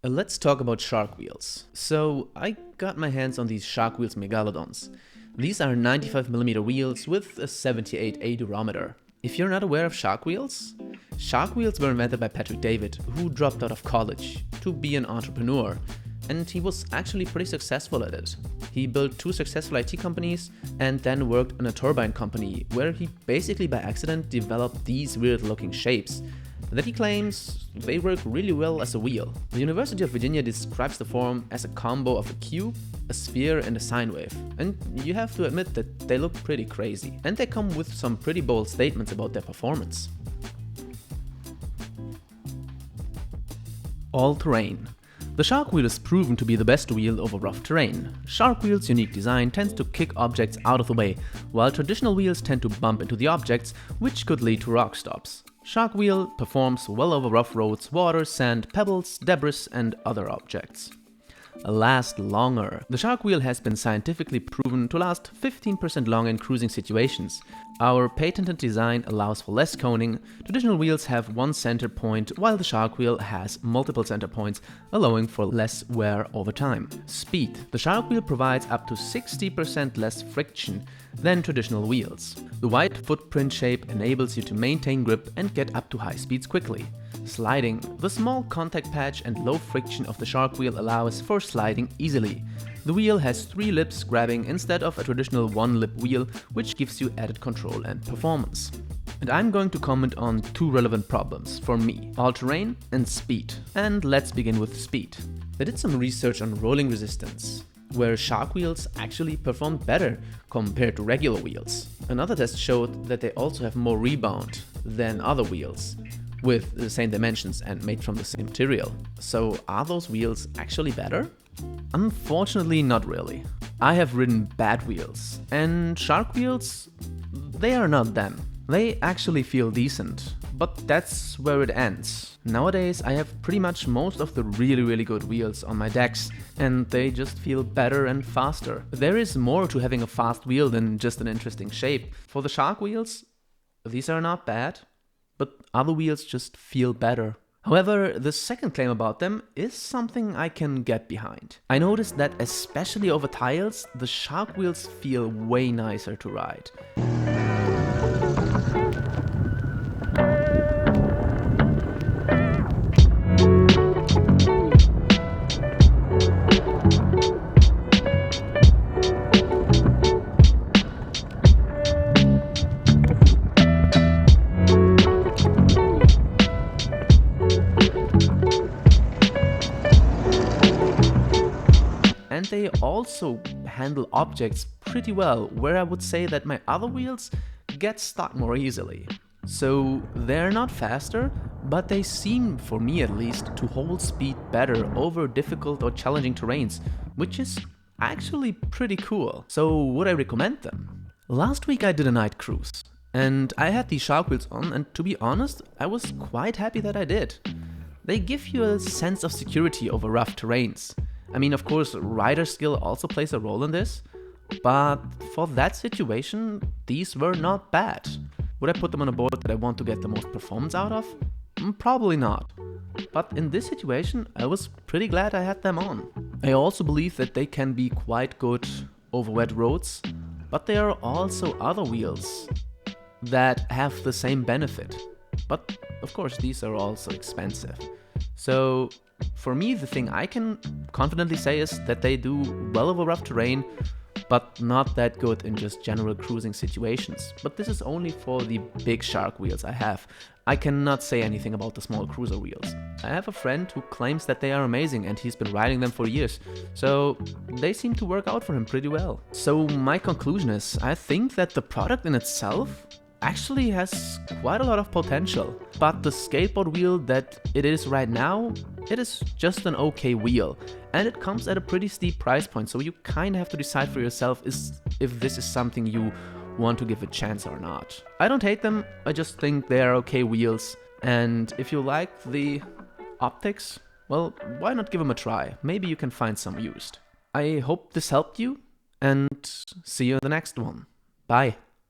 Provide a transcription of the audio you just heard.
Let's talk about Sharkwheels. So I got my hands on these Sharkwheels Megalodons. These are 95mm wheels with a 78A durometer. If you're not aware of Sharkwheels, Sharkwheels were invented by Patrick David, who dropped out of college to be an entrepreneur, and he was actually pretty successful at it. He built 2 successful IT companies and then worked in a turbine company where he basically by accident developed these weird looking shapes that he claims they work really well as a wheel. The University of Virginia describes the form as a combo of a cube, a sphere and a sine wave. And you have to admit that they look pretty crazy. And they come with some pretty bold statements about their performance. All-terrain. The Sharkwheel is proven to be the best wheel over rough terrain. Sharkwheel's unique design tends to kick objects out of the way, while traditional wheels tend to bump into the objects, which could lead to rock stops. Sharkwheel performs well over rough roads, water, sand, pebbles, debris and other objects. Last longer. The Sharkwheel has been scientifically proven to last 15% longer in cruising situations. Our patented design allows for less coning. Traditional wheels have one center point, while the Sharkwheel has multiple center points, allowing for less wear over time. Speed. The Sharkwheel provides up to 60% less friction than traditional wheels. The wide footprint shape enables you to maintain grip and get up to high speeds quickly. Sliding. The small contact patch and low friction of the Sharkwheel allows for sliding easily. The wheel has 3 lips grabbing instead of a traditional 1-lip wheel, which gives you added control and performance. And I'm going to comment on 2 relevant problems for me: all-terrain and speed. And let's begin with speed. I did some research on rolling resistance, where Sharkwheels actually performed better compared to regular wheels. Another test showed that they also have more rebound than other wheels, with the same dimensions and made from the same material. So are those wheels actually better? Unfortunately, not really. I have ridden bad wheels, and Sharkwheels, they are not them. They actually feel decent, but that's where it ends. Nowadays I have pretty much most of the really good wheels on my decks, and they just feel better and faster. There is more to having a fast wheel than just an interesting shape. For the Sharkwheels, these are not bad, but other wheels just feel better. However, the second claim about them is something I can get behind. I noticed that especially over tiles, the Sharkwheels feel way nicer to ride. And they also handle objects pretty well, where I would say that my other wheels get stuck more easily. So they're not faster, but they seem, for me at least, to hold speed better over difficult or challenging terrains, which is actually pretty cool. So would I recommend them? Last week I did a night cruise, and I had these Sharkwheels on, and to be honest, I was quite happy that I did. They give you a sense of security over rough terrains. I mean, of course, rider skill also plays a role in this, but for that situation, these were not bad. Would I put them on a board that I want to get the most performance out of? Probably not. But in this situation, I was pretty glad I had them on. I also believe that they can be quite good over wet roads, but there are also other wheels that have the same benefit. But of course, these are also expensive. So for me, the thing I can confidently say is that they do well over rough terrain, but not that good in just general cruising situations. But this is only for the big Sharkwheels I have. I cannot say anything about the small cruiser wheels. I have a friend who claims that they are amazing and he's been riding them for years, so they seem to work out for him pretty well. So my conclusion is, I think that the product in itself actually has quite a lot of potential, but the skateboard wheel that it is right now, it is just an okay wheel, and it comes at a pretty steep price point, so you kind of have to decide for yourself if this is something you want to give a chance or not. I don't hate them, I just think they are okay wheels, and if you like the optics, well, why not give them a try? Maybe you can find some used. I hope this helped you, and see you in the next one. Bye.